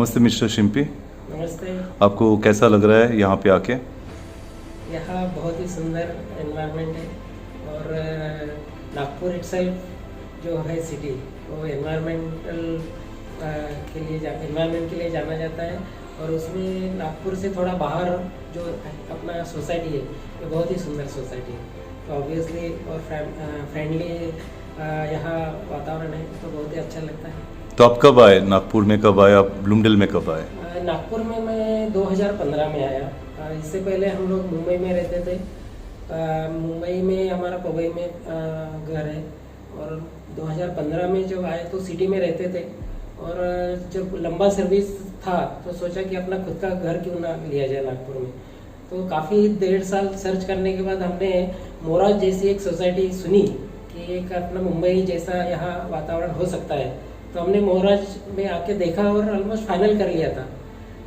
नमस्ते मिस्टर शिम्पी, नमस्ते। आपको कैसा लग रहा है यहाँ पे आके? यहाँ बहुत ही सुंदर एनवायरनमेंट है और नागपुर इटसेल्फ जो है सिटी वो एनवायरनमेंट के लिए जाना जाता है। और उसमें नागपुर से थोड़ा बाहर जो अपना सोसाइटी है ये बहुत ही सुंदर सोसाइटी है। तो ऑब्वियसली और फ्रेंडली यहाँ वातावरण है तो बहुत ही अच्छा लगता है। तो आप कब आए नागपुर में, कब आए आप ब्लूमडेल में, कब आए? नागपुर में मैं 2015 में आया। इससे पहले हम लोग मुंबई में रहते थे। मुंबई में हमारा पवई में घर है और 2015 में जब आए तो सिटी में रहते थे। और जब लंबा सर्विस था तो सोचा कि अपना खुद का घर क्यों ना लिया जाए नागपुर में। तो काफ़ी 1.5 साल सर्च करने के बाद हमने मोराज जैसी एक सोसाइटी सुनी कि एक अपना मुंबई जैसा यहाँ वातावरण हो सकता है। तो हमने मोराज में आके देखा और ऑलमोस्ट फाइनल कर लिया था।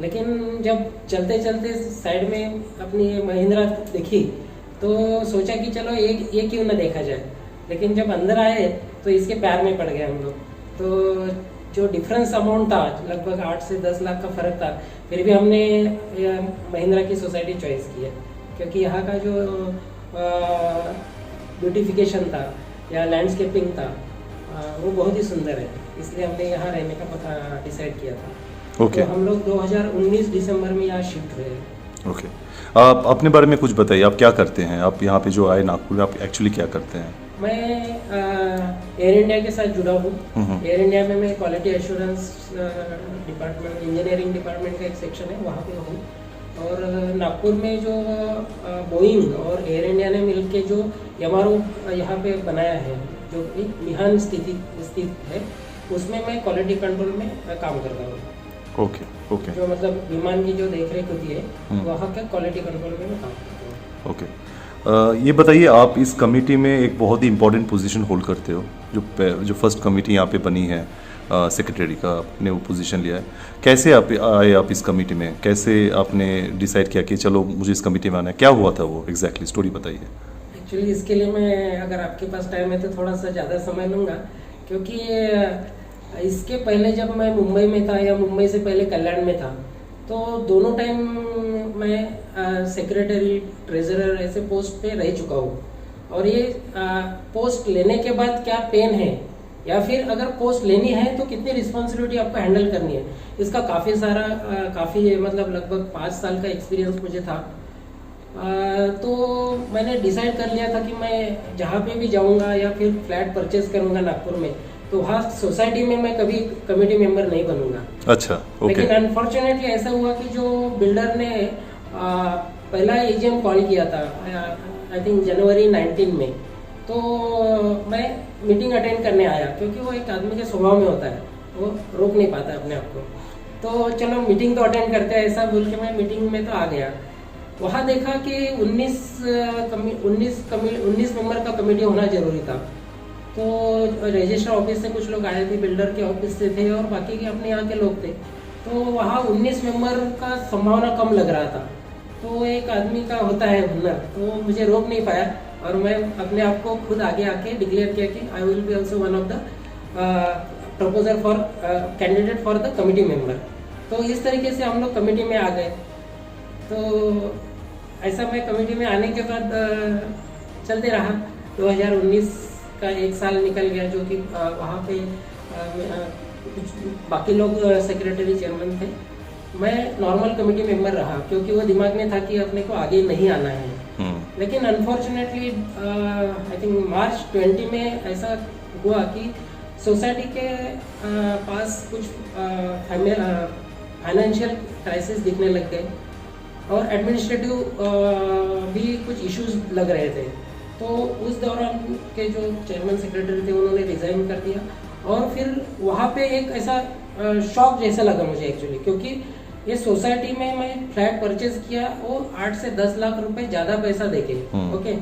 लेकिन जब चलते चलते साइड में अपनी महिंद्रा दिखी तो सोचा कि चलो ये क्यों ना देखा जाए। लेकिन जब अंदर आए तो इसके प्यार में पड़ गए हम लोग। तो जो डिफरेंस अमाउंट था लगभग 8 से 10 लाख का फ़र्क था, फिर भी हमने महिंद्रा की सोसाइटी चॉइस की है क्योंकि यहाँ का जो ब्यूटिफिकेशन था या लैंडस्केपिंग था वो बहुत ही सुंदर है। इसलिए हमने यहाँ रहने का डिसाइड किया था। ओके। तो हम लोग 2019 दिसंबर में यहाँ शिफ्ट हुए। ओके, आप अपने बारे में कुछ बताइए, आप क्या करते हैं? आप यहाँ पे जो आए नागपुर में, आप एक्चुअली क्या करते हैं? मैं एयर इंडिया के साथ जुड़ा हूँ। एयर इंडिया में मैं quality assurance department, engineering department का एक सेक्शन है वहाँ पे हूँ। और नागपुर में जो बोइंग और एयर इंडिया ने मिलके जो MRO यहाँ पे बनाया है जो एक मिहान स्थित है, उसमें मैं क्वालिटी कंट्रोल में काम करता हूँ। ओके ओके जो मतलब विमान की जो देखरेख होती है वहाँ के क्वालिटी कंट्रोल में मैं काम करता हूँ। ओके, ये बताइए, आप इस कमेटी में एक बहुत ही इम्पोर्टेंट पोजीशन होल्ड करते हो। जो फर्स्ट कमेटी यहाँ पे बनी है, सेक्रेटरी का आपने वो पोजीशन लिया है। कैसे आप आए आप इस कमेटी में? कैसे आपने डिसाइड किया कि चलो मुझे इस कमेटी में आना है? क्या हुआ था वो एग्जैक्टली स्टोरी बताइए। एक्चुअली इसके लिए मैं, अगर आपके पास टाइम है तो थोड़ा सा ज़्यादा समय लूँगा क्योंकि इसके पहले जब मैं मुंबई में था या मुंबई से पहले कल्याण में था तो दोनों टाइम मैं सेक्रेटरी, ट्रेजरर ऐसे पोस्ट पे रह चुका हूँ। और ये पोस्ट लेने के बाद क्या पेन है या फिर अगर पोस्ट लेनी है तो कितनी रिस्पॉन्सिबिलिटी आपको हैंडल करनी है, इसका काफ़ी मतलब लगभग 5 साल का एक्सपीरियंस मुझे था। तो मैंने डिसाइड कर लिया था कि मैं जहाँ पे भी जाऊँगा या फिर फ्लैट परचेज करूँगा नागपुर में तो वहाँ सोसाइटी में मैं कभी कमेटी मेंबर नहीं बनूंगा। अच्छा, ओके। लेकिन अनफॉर्चुनेटली ऐसा हुआ कि जो बिल्डर ने पहला AGM कॉल किया था आई थिंक जनवरी 19 में, तो मैं मीटिंग अटेंड करने आया क्योंकि वो एक आदमी के स्वभाव में होता है, वो रोक नहीं पाता अपने आप को। तो चलो मीटिंग तो अटेंड करते हैं ऐसा बोल के मैं मीटिंग में तो आ गया। वहाँ देखा कि 19 मेंबर का कमेटी होना जरूरी था। तो रजिस्टर ऑफिस से कुछ लोग आए थे, बिल्डर के ऑफिस से थे और बाकी के अपने यहाँ के लोग थे। तो वहाँ 19 मेंबर का संभावना कम लग रहा था। तो एक आदमी का होता है हुनर, तो मुझे रोक नहीं पाया और मैं अपने आप को खुद आगे आके डिक्लेयर किया कि I will be also one of the proposer for candidate for the committee member. तो इस तरीके से हम लोग कमेटी में आ गए। तो ऐसा मैं कमेटी में आने के बाद चलते रहा। 2019 का 1 साल निकल गया जो कि वहाँ पे बाकी लोग सेक्रेटरी चेयरमैन थे, मैं नॉर्मल कमेटी मेंबर रहा क्योंकि वो दिमाग में था कि अपने को आगे नहीं आना है। लेकिन अनफॉर्चुनेटली आई थिंक मार्च 20 में ऐसा हुआ कि सोसाइटी के पास कुछ फाइनेंशियल क्राइसिस दिखने लग गए और एडमिनिस्ट्रेटिव भी कुछ इश्यूज लग रहे थे। तो उस दौरान के जो चेयरमैन सेक्रेटरी थे उन्होंने रिजाइन कर दिया और फिर वहाँ पे एक ऐसा शॉक जैसा लगा मुझे एक्चुअली, क्योंकि ये सोसाइटी में मैं फ्लैट परचेज किया वो 8 से 10 लाख रुपए ज्यादा पैसा देके। ओके।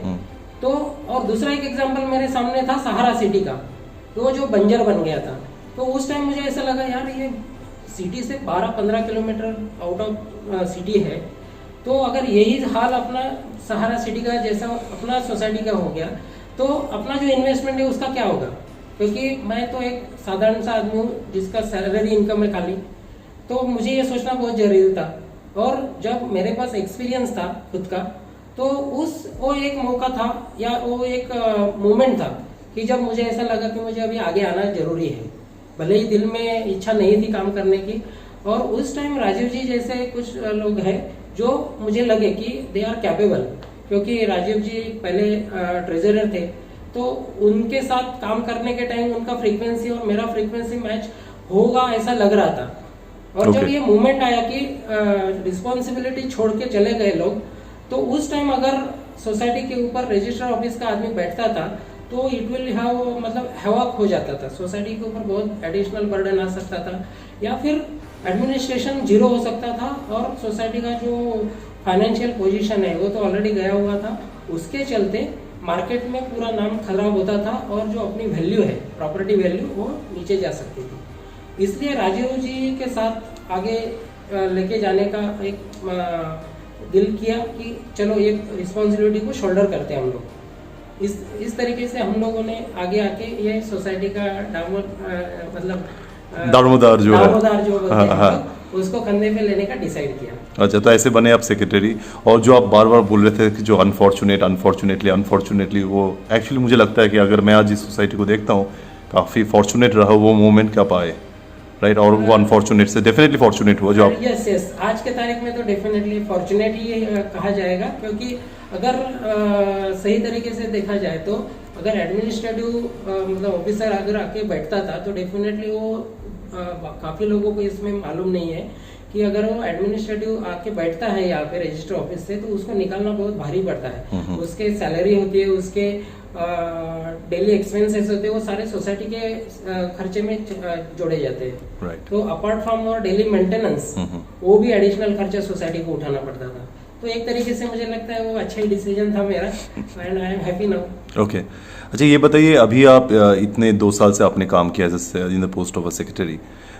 तो और दूसरा एक एग्जांपल मेरे सामने था सहारा सिटी का, तो जो बंजर बन गया था। तो उस टाइम मुझे ऐसा लगा यार ये सिटी से 12-15 किलोमीटर आउट ऑफ सिटी है, तो अगर यही हाल अपना सहारा सिटी का जैसा अपना सोसाइटी का हो गया तो अपना जो इन्वेस्टमेंट है उसका क्या होगा? क्योंकि मैं तो एक साधारण सा आदमी हूँ जिसका सैलरी इनकम है खाली, तो मुझे ये सोचना बहुत जरूरी था। और जब मेरे पास एक्सपीरियंस था खुद का, तो वो एक मौका था या वो एक मोमेंट था कि जब मुझे ऐसा लगा कि मुझे अभी आगे आना जरूरी है, भले ही दिल में इच्छा नहीं थी काम करने की। और उस टाइम राजीव जी जैसे कुछ लोग हैं जो मुझे लगे कि दे आर कैपेबल, क्योंकि राजीव जी पहले ट्रेजरर थे, तो उनके साथ काम करने के टाइम उनका फ्रीक्वेंसी और मेरा फ्रीक्वेंसी मैच होगा ऐसा लग रहा था। और जब ये मूवमेंट आया कि रिस्पॉन्सिबिलिटी छोड़ के चले गए लोग, तो उस टाइम अगर सोसाइटी के ऊपर रजिस्टर ऑफिस का आदमी बैठता था तो इट विल हैव मतलब हैवक हो जाता था, सोसाइटी के ऊपर बहुत एडिशनल बर्डन आ सकता था, या फिर एडमिनिस्ट्रेशन जीरो हो सकता था और सोसाइटी का जो फाइनेंशियल पोजीशन है वो तो ऑलरेडी गया हुआ था। उसके चलते मार्केट में पूरा नाम खराब होता था और जो अपनी वैल्यू है, प्रॉपर्टी वैल्यू, वो नीचे जा सकती थी। इसलिए राजीव जी के साथ आगे लेके जाने का एक दिल किया कि चलो ये रिस्पॉन्सिबिलिटी को शोल्डर करते हैं हम लोग। इस तरीके से हम लोगों ने आगे आके ये सोसाइटी का दारोमदार जो बोलते हैं, उसको कंधे पे लेने का डिसाइड किया। अच्छा, तो ऐसे बने आप सेक्रेटरी। और जो आप बार बार बोल रहे थे कि जो अनफॉर्चुनेटली वो एक्चुअली मुझे लगता है कि अगर मैं आज इस सोसाइटी को देखता हूँ, काफ़ी फॉर्चुनेट रहा वो मोमेंट क्या पाए, राइट? और वो अनफॉर्चुनेट से डेफिनेटली फॉर्चुनेट हुआ जो आप। यस, आज के तारीख में तो डेफिनेटली फॉर्चुनेट ही कहा जाएगा, क्योंकि अगर सही तरीके से देखा जाए तो अगर एडमिनिस्ट्रेटिव मतलब ऑफिसर अगर आके बैठता था तो डेफिनेटली वो काफी लोगों को इसमें मालूम नहीं है कि अगर वो एडमिनिस्ट्रेटिव आके बैठता है यहाँ पे रजिस्टर ऑफिस से, तो उसको निकालना बहुत भारी पड़ता है। उसके सैलरी होती है, उसके डेली एक्सपेंसेस होते हैं, वो सारे सोसाइटी के खर्चे में जोड़े जाते हैं। right. तो अपार्ट फ्रॉम और डेली मेंटेनेंस, वो भी एडिशनल खर्चा सोसाइटी को उठाना पड़ता था। तो एक तरीके से मुझे लगता है वो अच्छा ही डिसीजन था मेरा, and I am happy now. Okay, अच्छा ये बताइए, अभी आप इतने 2 साल से आपने काम किया in the post of a secretary,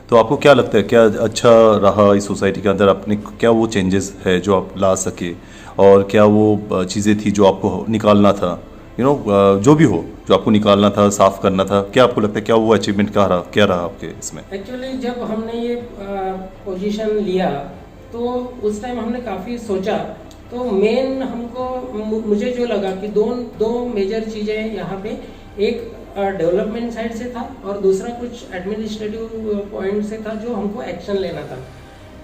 तो आपको क्या लगता है, क्या अच्छा रहा इस सोसाइटी के अंदर? आपने क्या वो चेंजेस है जो आप ला सके, और क्या वो चीज़ें थी जो आपको निकालना था, जो भी हो, जो आपको निकालना था, साफ करना था, क्या आपको लगता है क्या वो अचीवमेंट क्या रहा आपके इसमें? एक्चुअली जब हमने ये पोजीशन लिया तो उस टाइम हमने काफ़ी सोचा। तो मेन मुझे जो लगा कि दो मेजर चीज़ें यहाँ पे, एक डेवलपमेंट साइड से था और दूसरा कुछ एडमिनिस्ट्रेटिव पॉइंट से था जो हमको एक्शन लेना था।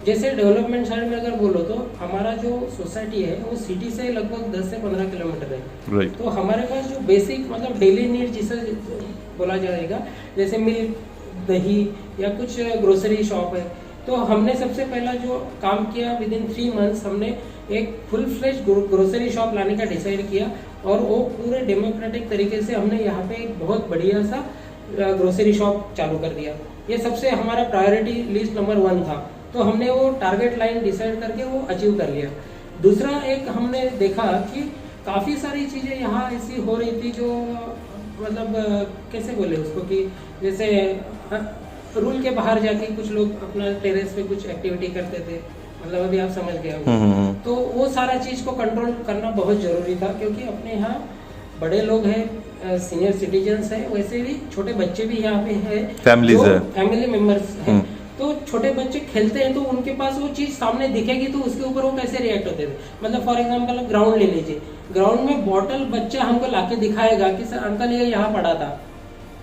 जैसे डेवलपमेंट साइड में अगर बोलो तो हमारा जो सोसाइटी है वो सिटी से लगभग 10 से 15 किलोमीटर है। right. तो हमारे पास जो बेसिक मतलब डेली नीड जिसे बोला जाएगा, जैसे मिल्क, दही या कुछ ग्रोसरी शॉप है, तो हमने सबसे पहला जो काम किया विदिन 3 मंथ्स हमने एक फुल फ्लेश ग्रोसरी शॉप लाने का डिसाइड किया, और वो पूरे डेमोक्रेटिक तरीके से हमने यहाँ पे एक बहुत बढ़िया सा ग्रोसरी शॉप चालू कर दिया। ये सबसे हमारा प्रायोरिटी लिस्ट नंबर 1 था। तो हमने वो टारगेट लाइन डिसाइड करके वो अचीव कर लिया। दूसरा एक हमने देखा कि काफ़ी सारी चीज़ें यहाँ ऐसी हो रही थी जो मतलब कैसे बोले उसको, कि जैसे रूल के बाहर जाके कुछ लोग अपना टेरेस पे कुछ एक्टिविटी करते थे, मतलब अभी आप समझ गए होंगे। तो वो सारा चीज को कंट्रोल करना बहुत जरूरी था, क्योंकि अपने यहाँ बड़े लोग हैं, सीनियर सिटीजन्स हैं, वैसे भी छोटे बच्चे भी यहाँ पे हैं, फैमिली मेंबर्स हैं। तो छोटे बच्चे खेलते हैं तो उनके पास वो चीज सामने दिखेगी तो उसके ऊपर वो कैसे रिएक्ट होते थे। मतलब फॉर एग्जांपल ग्राउंड ले लीजिए, ग्राउंड में बॉटल बच्चा हमको लाके दिखाएगा कि सर अंकल ये यहाँ पड़ा था,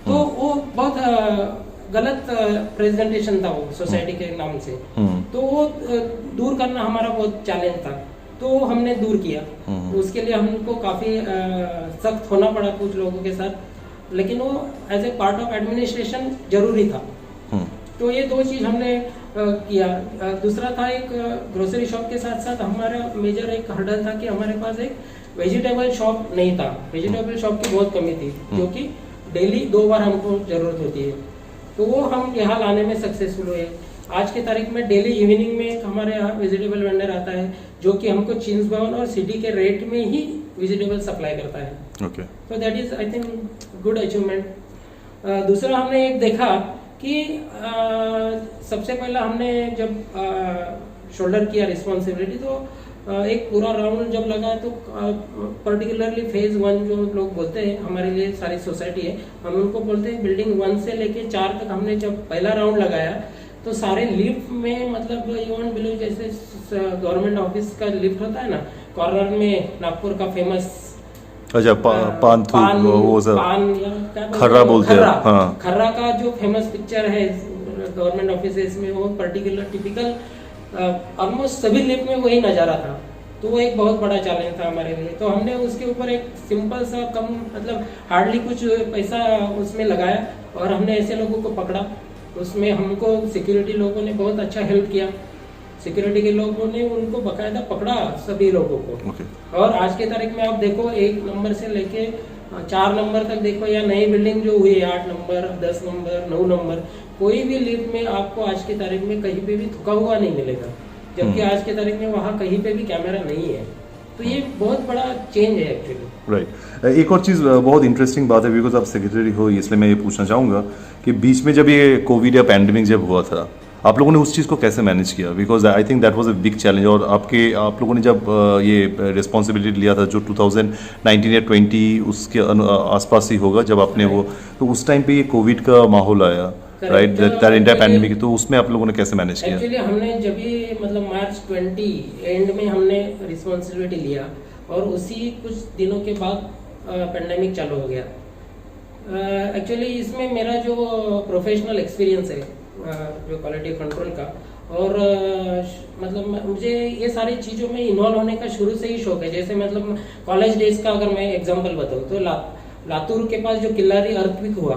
तो वो बहुत गलत प्रेजेंटेशन था वो सोसाइटी के नाम से। तो वो दूर करना हमारा बहुत चैलेंज था, तो हमने दूर किया। उसके लिए हमको काफी सख्त होना पड़ा कुछ लोगों के साथ, लेकिन वो as a part of administration जरूरी था। तो ये 2 चीज हमने किया। दूसरा था एक ग्रोसरी शॉप के साथ साथ हमारा मेजर एक हर्डल था कि हमारे पास एक वेजिटेबल शॉप नहीं था। वेजिटेबल शॉप की बहुत कमी थी, क्योंकि डेली 2 बार हमको जरूरत होती है। तो वो हम यहाँ लाने में सक्सेसफुल हुए। आज के तारीख में डेली इवनिंग में हमारे यहाँ वेजिटेबल वेंडर आता है जो कि हमको चिंग्स भवन और सिटी के रेट में ही वेजिटेबल सप्लाई करता है। ओके, तो that is I think good achievement. दूसरा हमने एक देखा कि सबसे पहला हमने जब शोल्डर किया रिस्पॉन्सिबिलिटी, तो एक पूरा राउंड जब लगा तो पर्टिकुलरली फेज 1 जो लोग बोलते हैं, हमारे लिए सारी सोसाइटी है, हम उनको बोलते हैं बिल्डिंग 1 से लेके 4 तक हमने जब पहला राउंड लगाया तो सारे लिफ्ट में मतलब यू वोंट बिलीव, जैसे गवर्नमेंट ऑफिस का लिफ्ट होता है ना, कॉर्नर में नागपुर का फेमस अच्छा पान वो सब पान या क्या खर्रा बोलते हैं, हाँ। खर्रा का जो फेमस पिक्चर है गवर्नमेंट ऑफिस में, वो पर्टिकुलर टिपिकल ऑलमोस्ट सभी लिफ्ट में वही नज़ारा था। तो वो एक बहुत बड़ा चैलेंज था हमारे लिए। तो हमने उसके ऊपर एक सिंपल सा कम मतलब हार्डली कुछ पैसा उसमें लगाया और हमने ऐसे लोगों को पकड़ा। उसमें हमको सिक्योरिटी लोगों ने बहुत अच्छा हेल्प किया। सिक्योरिटी के लोगों ने उनको बकायदा पकड़ा सभी लोगों को। और आज के तारीख में आप देखो 1 नंबर से लेके 4 नंबर तक देखो, या नई बिल्डिंग जो हुई 8 नंबर 10 नंबर 9 नंबर, कोई भी लिफ्ट में आपको आज की तारीख में कहीं पे भी थुका हुआ नहीं मिलेगा, जबकि आज के तारीख में वहाँ कहीं पे भी कैमरा नहीं है। तो ये बहुत बड़ा चेंज है एक्चुअली। राइट। एक और चीज़ बहुत इंटरेस्टिंग बात है, बिकॉज आप सेक्रेटरी हो, इसलिए मैं ये पूछना चाहूँगा कि बीच में जब ये कोविड या पैंडेमिक जब हुआ था, आप लोगों ने उस चीज़ को कैसे मैनेज किया? Because I think that was a big challenge. और आप लोगों ने जब ये रिस्पॉन्सिबिलिटी लिया था, जो 2019 या 20 उसके आसपास ही होगा जब आपने वो, तो उस टाइम पे ये कोविड का माहौल आया, राइट, दैट एंटायर पैंडेमिक, तो उसमें आप लोगों ने कैसे मैनेज किया? एक्चुअली हमने जब ये मतलब मार्च 20 एंड में हमने रिस्पॉन्सिबिलिटी लिया और उसी कुछ दिनों के बाद पैंडेमिक चालू हो गया। एक्चुअली इसमें मेरा जो प्रोफेशनल एक्सपीरियंस है जो क्वालिटी कंट्रोल का, और मतलब मुझे ये सारी चीज़ों में इन्वॉल्व होने का शुरू से ही शौक है। जैसे मतलब कॉलेज डेज का अगर मैं एग्जांपल बताऊँ तो लातूर के पास जो किल्लारी अर्थक्वेक हुआ,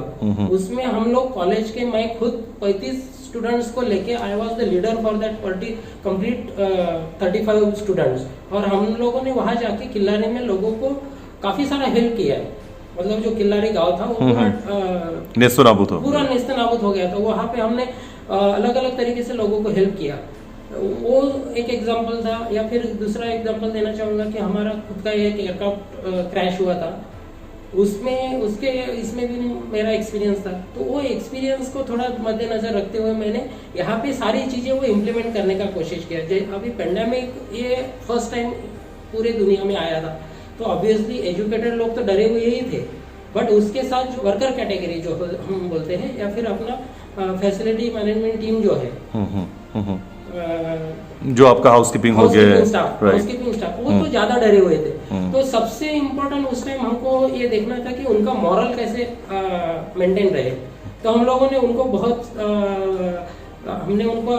उसमें हम लोग कॉलेज के, मैं खुद 35 स्टूडेंट्स को लेके I was the leader for that complete 35 students. और हम लोगों ने वहां जाके किल्लारी में लोगों को काफी सारा हेल्प किया है। मतलब जो किल्लारी गांव था वो पूरा नेस्तनाबूद हो गया था। वहां पे हमने अलग अलग तरीके से लोगों को हेल्प किया। वो एक एग्जांपल था। या फिर दूसरा एग्जांपल देना चाहूंगा कि हमारा खुद का एक एयरक्राफ्ट क्रैश हुआ था, इसमें भी मेरा एक्सपीरियंस था। तो वो एक्सपीरियंस को थोड़ा मद्देनजर रखते हुए मैंने यहाँ पे सारी चीजें वो इम्प्लीमेंट करने का कोशिश किया। अभी पेंडेमिक ये फर्स्ट टाइम पूरे दुनिया में आया था, तो ऑब्वियसली एजुकेटेड लोग तो डरे हुए ही थे, बट उसके साथ जो वर्कर कैटेगरी जो हम बोलते हैं, या फिर अपना फैसिलिटी मैनेजमेंट टीम जो है, जो आपका हाउसकीपिंग हो गया, हाउसकीपिंग स्टाफ, वो तो ज्यादा डरे हुए थे। तो सबसे इम्पोर्टेंट उस टाइम हमको ये देखना था कि उनका मॉरल कैसे मेंटेन रहे। तो हम लोगों ने उनको हमने उनको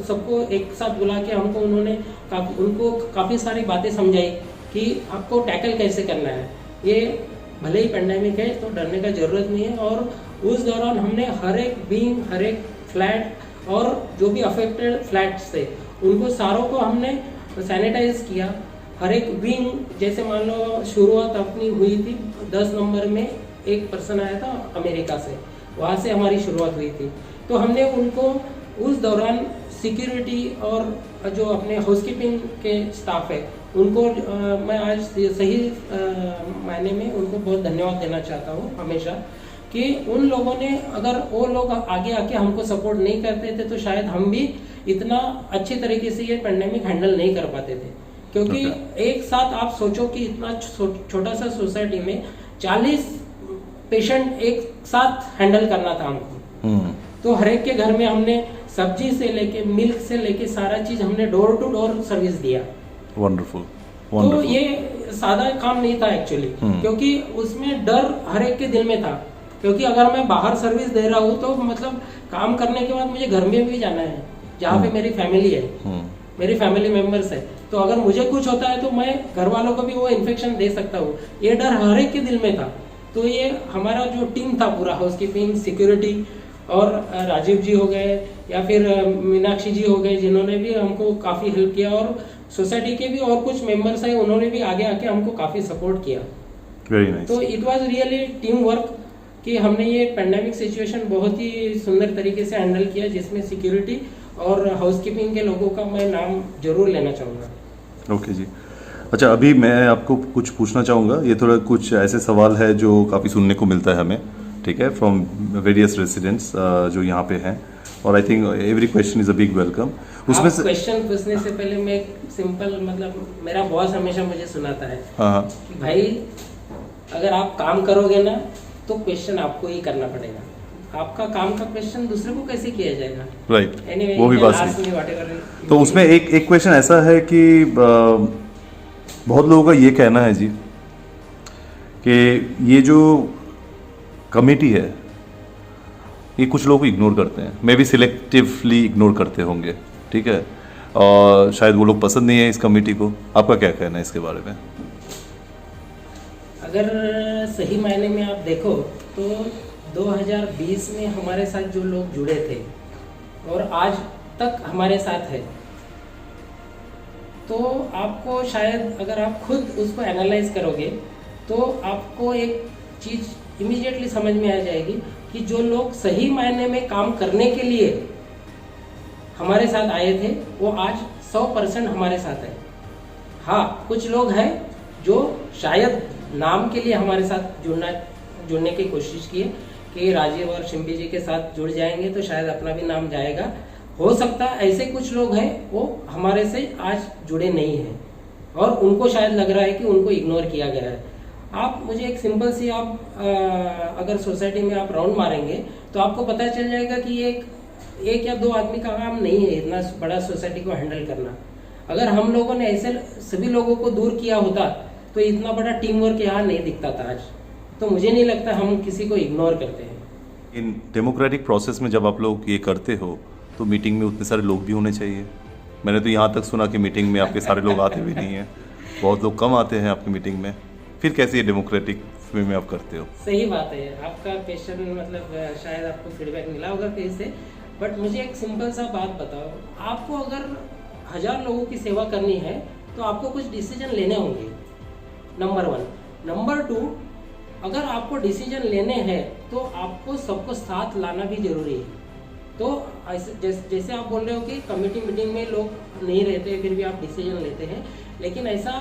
सबको एक साथ बुला के उन्होंने उनको काफी सारी बातें समझाई कि आपको टैकल कैसे करना है। ये भले ही पेंडेमिक है तो डरने का जरूरत नहीं है। और उस दौरान हमने हर एक विंग, हर एक फ्लैट और जो भी अफेक्टेड फ्लैट्स थे उनको सारों को हमने सैनिटाइज किया। हर एक विंग, जैसे मान लो शुरुआत अपनी हुई थी 10 नंबर में, एक पर्सन आया था अमेरिका से, वहाँ से हमारी शुरुआत हुई थी। तो हमने उनको उस दौरान सिक्योरिटी और जो अपने हाउसकीपिंग के स्टाफ है उनको मैं आज सही मायने में उनको बहुत धन्यवाद देना चाहता हूँ हमेशा, कि उन लोगों ने, अगर वो लोग आगे आके हमको सपोर्ट नहीं करते थे तो शायद हम भी इतना अच्छे तरीके से ये पेंडेमिक हैंडल नहीं कर पाते थे। क्योंकि एक साथ आप सोचो कि इतना छोटा सा सोसाइटी में 40 पेशेंट एक साथ हैंडल करना था हमको। तो हर एक के घर में हमने सब्जी से लेके मिल्क से लेके सारा चीज हमने डोर टू डोर सर्विस दिया। वंडरफुल। तो ये सादा काम नहीं था एक्चुअली, क्योंकि उसमें डर हर एक के दिल में था। क्योंकि अगर मैं बाहर सर्विस दे रहा हूँ तो मतलब काम करने के बाद मुझे घर में भी जाना है जहाँ पे मेरी फैमिली है, मेरी फैमिली मेंबर्स है। तो अगर मुझे कुछ होता है तो मैं घर वालों को भी वो इन्फेक्शन दे सकता हूँ। ये डर हर एक के दिल में था। तो ये हमारा जो टीम था पूरा, हाउसकीपिंग, सिक्योरिटी, और राजीव जी हो गए या फिर मीनाक्षी जी हो गए, जिन्होंने भी हमको काफी हेल्प किया, और सोसाइटी के भी और कुछ मेंबर्स हैं, उन्होंने भी आगे आके हमको काफी सपोर्ट किया। Very nice. तो it was really team work कि हमने ये पेंडेमिक सिचुएशन बहुत ही सुंदर तरीके से हैंडल किया, जिसमें सिक्योरिटी और हाउसकीपिंग के लोगों का मैं नाम जरूर लेना चाहूँगा। ओके जी। अच्छा, अभी मैं आपको कुछ पूछना चाहूँगा। ये थोड़ा कुछ ऐसे सवाल है जो काफ़ी सुनने को मिलता है हमें, ठीक है, फ्रॉम वेरियस रेसिडेंट्स जो यहाँ पे हैं, और I think every question is a big welcome. उसमें से क्वेश्चन पूछने से पहले मैं एक सिंपल, मतलब मेरा बॉस हमेशा मुझे सुनाता है कि भाई अगर आप काम करोगे ना तो क्वेश्चन आपको ही करना पड़ेगा। आपका काम का क्वेश्चन दूसरे को कैसे किया जाएगा? राइट, Anyway, वो भी you बात can ask सही। me whatever तो you उसमें need. एक क्वेश्चन ऐसा है कि बहुत लोगों का ये कहना है जी कि ये जो कमेटी है ये कुछ लोग इग्नोर करते हैं, मे बी सिलेक्टिवली इग्नोर करते होंगे, ठीक है, और शायद वो लोग पसंद नहीं है इस कमेटी को। आपका क्या कहना है इसके बारे में? अगर सही मायने में आप देखो तो 2020 में हमारे साथ जो लोग जुड़े थे और आज तक हमारे साथ है, तो आपको शायद अगर आप खुद उसको एनालाइज करोगे तो आपको एक चीज़ इमीडिएटली समझ में आ जाएगी कि जो लोग सही मायने में काम करने के लिए हमारे साथ आए थे वो आज 100% हमारे साथ है। हाँ, कुछ लोग हैं जो शायद नाम के लिए हमारे साथ जुड़ने की कोशिश किए कि राजीव और शिम्पी जी के साथ जुड़ जाएंगे तो शायद अपना भी नाम जाएगा। हो सकता है ऐसे कुछ लोग हैं वो हमारे से आज जुड़े नहीं हैं और उनको शायद लग रहा है कि उनको इग्नोर किया गया है। आप मुझे एक सिंपल सी अगर सोसाइटी में आप राउंड मारेंगे तो आपको पता चल जाएगा कि एक या दो आदमी का काम नहीं है इतना बड़ा सोसाइटी को हैंडल करना। अगर हम लोगों ने ऐसे सभी लोगों को दूर किया होता तो इतना बड़ा टीम वर्क यहाँ नहीं दिखता था आज। तो मुझे नहीं लगता हम किसी को इग्नोर करते हैं। इन डेमोक्रेटिक प्रोसेस में जब आप लोग ये करते हो तो मीटिंग में उतने सारे लोग भी होने चाहिए। मैंने तो यहाँ तक सुना कि मीटिंग में आपके सारे लोग आते भी नहीं हैं, बहुत लोग कम आते हैं आपकी मीटिंग में, फिर कैसे ये डेमोक्रेटिक वे में आप करते हो? सही बात है, आपका क्वेश्चन मतलब शायद आपको फीडबैक मिला होगा कहीं से, बट मुझे एक सिंपल सा बात बताओ, आपको अगर 1000 लोगों की सेवा करनी है तो आपको कुछ डिसीजन लेने होंगे, नंबर 1। नंबर 2, अगर आपको डिसीजन लेने हैं तो आपको सबको साथ लाना भी जरूरी है। तो जैसे आप बोल रहे हो कि कमेटी मीटिंग में लोग नहीं रहते फिर भी आप डिसीजन लेते हैं, लेकिन ऐसा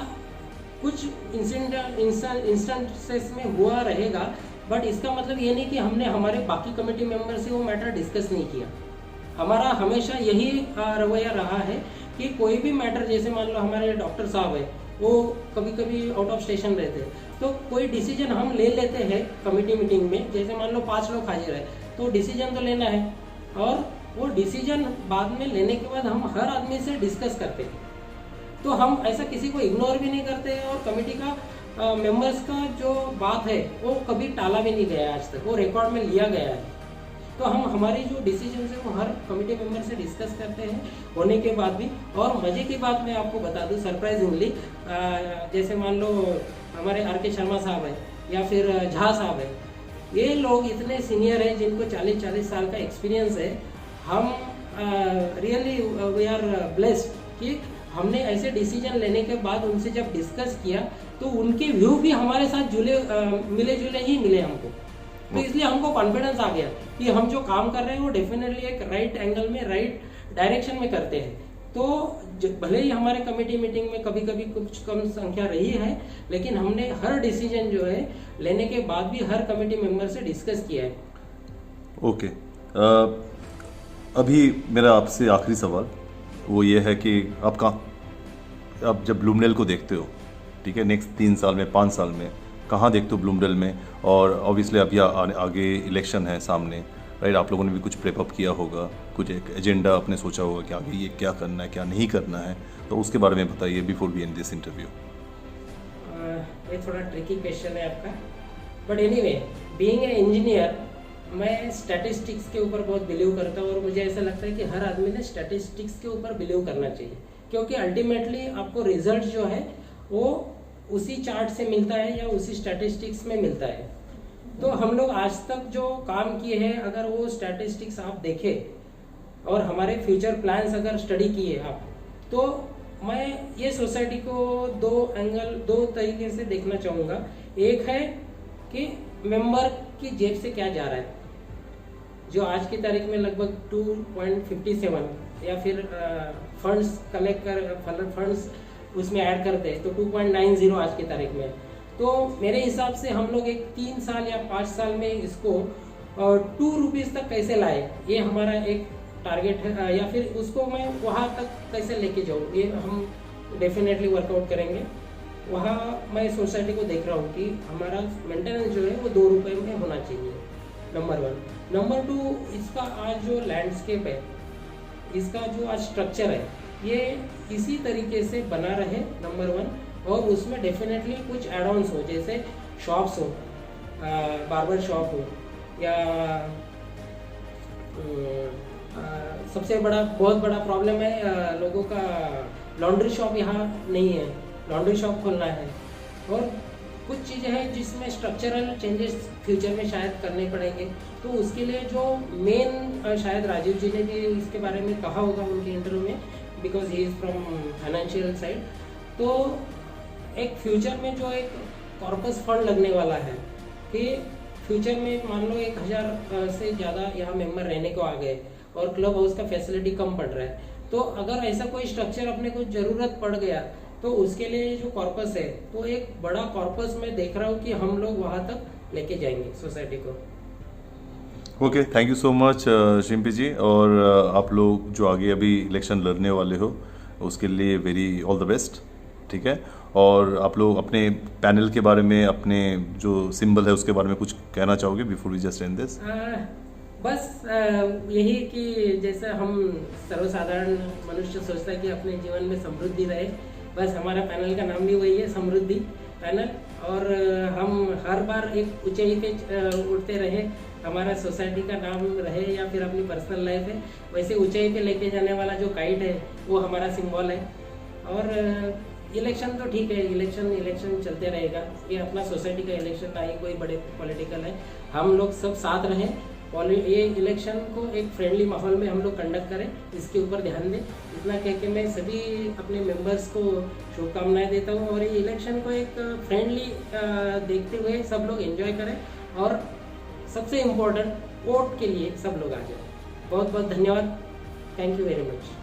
कुछ इंस्टेंसेस में हुआ रहेगा, बट इसका मतलब ये नहीं कि हमने हमारे बाकी कमेटी मेंबर से वो मैटर डिस्कस नहीं किया। हमारा हमेशा यही रवैया रहा है कि कोई भी मैटर, जैसे मान लो हमारे डॉक्टर साहब है वो कभी कभी आउट ऑफ स्टेशन रहते हैं, तो कोई डिसीजन हम ले लेते हैं कमेटी मीटिंग में, जैसे मान लो 5 लोग हाजिर है तो डिसीजन तो लेना है, और वो डिसीजन बाद में लेने के बाद हम हर आदमी से डिस्कस करते हैं। तो हम ऐसा किसी को इग्नोर भी नहीं करते हैं, और कमेटी का मेंबर्स का जो बात है वो कभी टाला भी नहीं गया आज तक, वो रिकॉर्ड में लिया गया है। तो हम हमारी जो डिसीजन है वो हर कमेटी मेंबर से डिस्कस करते हैं होने के बाद भी। और मजे की बात मैं आपको बता दूं सरप्राइजिंगली, जैसे मान लो हमारे RK शर्मा साहब है या फिर झा साहब है, ये लोग इतने सीनियर हैं जिनको 40-40 साल का एक्सपीरियंस है। हम रियली वी आर ब्लेस्ड कि हमने ऐसे डिसीजन लेने के बाद उनसे जब डिस्कस किया तो उनके व्यू भी हमारे साथ मिले जुले ही मिले हमको। तो इसलिए हमको कॉन्फिडेंस आ गया कि हम जो काम कर रहे हैं वो डेफिनेटली एक राइट एंगल में, राइट डायरेक्शन में करते हैं। तो भले ही हमारे कमेटी मीटिंग में कभी कभी कुछ कम संख्या रही है, लेकिन हमने हर डिसीजन जो है लेने के बाद भी हर कमेटी मेंबर से डिस्कस किया है। ओके, अभी मेरा आपसे आखिरी सवाल वो ये है कि आप जब ब्लूमडेल को देखते हो, ठीक है, नेक्स्ट 3 साल में 5 साल में कहाँ देखते हो ब्लूमडेल में? और ऑब्वियसली अभी आगे इलेक्शन है सामने, राइट? आप लोगों ने भी कुछ प्रेपअप किया होगा, कुछ एक एजेंडा आपने सोचा होगा कि आगे ये क्या करना है क्या नहीं करना है, तो उसके बारे में बताइए before we end this interview. ये थोड़ा ट्रिकी क्वेश्चन है आपका, but anyway, being a engineer मैं स्टैटिस्टिक्स के ऊपर बहुत बिलीव करता हूँ, और मुझे ऐसा लगता है कि हर आदमी ने स्टैटिस्टिक्स के ऊपर बिलीव करना चाहिए, क्योंकि अल्टीमेटली आपको रिजल्ट जो है वो उसी चार्ट से मिलता है या उसी स्टैटिस्टिक्स में मिलता है। तो हम लोग आज तक जो काम किए हैं, अगर वो स्टैटिस्टिक्स आप देखें और हमारे फ्यूचर प्लान्स अगर स्टडी किए आप, तो मैं ये सोसाइटी को 2 तरीके से देखना चाहूँगा। एक है कि मेंबर की जेब से क्या जा रहा है, जो आज की तारीख में लगभग 2.57 या फिर फंड्स कलेक्ट कर फंड्स उसमें ऐड करते हैं तो 2.90 आज की तारीख में। तो मेरे हिसाब से हम लोग एक 3 साल या 5 साल में इसको 2 रुपीज़ तक कैसे लाए, ये हमारा एक टारगेट है, या फिर उसको मैं वहाँ तक कैसे लेके जाऊँ, ये हम डेफिनेटली वर्कआउट करेंगे। वहाँ मैं सोसाइटी को देख रहा हूँ कि हमारा मेंटेनेंस जो है वो 2 रुपये में होना चाहिए। नंबर 1। नंबर 2, इसका आज जो लैंडस्केप है, इसका जो आज स्ट्रक्चर है, ये इसी तरीके से बना रहे, नंबर 1। और उसमें डेफिनेटली कुछ एड ऑन्स हो, जैसे शॉप्स हो, बार्बर शॉप हो, या सबसे बहुत बड़ा प्रॉब्लम है लोगों का, लॉन्ड्री शॉप यहाँ नहीं है, लॉन्ड्री शॉप खोलना है। और कुछ चीज़ें हैं जिसमें स्ट्रक्चरल चेंजेस फ्यूचर में शायद करने पड़ेंगे, तो उसके लिए जो मेन, शायद राजीव जी ने भी इसके बारे में कहा होगा उनके इंटरव्यू में, because he is from financial side. तो एक फ्यूचर में जो एक कॉर्पस फंड लगने वाला है कि फ्यूचर में मान लो 1000 से ज़्यादा यहाँ मेंबर रहने को आ गए और क्लब हाउस का फैसिलिटी कम पड़ रहा है, तो अगर ऐसा कोई स्ट्रक्चर अपने को ज़रूरत पड़ गया तो उसके लिए जो कॉर्पस है, तो एक बड़ा कॉर्पस मैं देख रहा हूँ कि हम लोग वहाँ तक लेके जाएंगे सोसाइटी को। Okay, thank you so much Shimpi ji. और आप लोग जो आगे अभी इलेक्शन लड़ने वाले हो, उसके लिए वेरी ऑल द बेस्ट, ठीक है। और आप लोग अपने पैनल के बारे में, अपने जो सिंबल है उसके बारे में कुछ कहना चाहोगे before we just end this? बस यही कि जैसे हम सर्वसाधारण मनुष्य सोचता है कि अपने जीवन में समृद्धि रहे, बस हमारा पैनल का नाम भी वही है, समृद्धि पैनल। और हम हर बार एक ऊंचाई पे उठते रहे, हमारा सोसाइटी का नाम रहे या फिर अपनी पर्सनल लाइफ है, वैसे ऊंचाई पे लेके जाने वाला जो काइट है वो हमारा सिंबल है। और इलेक्शन तो ठीक है, इलेक्शन चलते रहेगा, ये अपना सोसाइटी का इलेक्शन ना ही कोई बड़े पॉलिटिकल है, हम लोग सब साथ रहें। ये इलेक्शन को एक फ्रेंडली माहौल में हम लोग कंडक्ट करें, इसके ऊपर ध्यान दें। इतना कह के मैं सभी अपने मेंबर्स को शुभकामनाएं देता हूँ, और ये इलेक्शन को एक फ्रेंडली देखते हुए सब लोग एंजॉय करें, और सबसे इम्पोर्टेंट वोट के लिए सब लोग आ जाए। बहुत बहुत धन्यवाद, थैंक यू वेरी मच।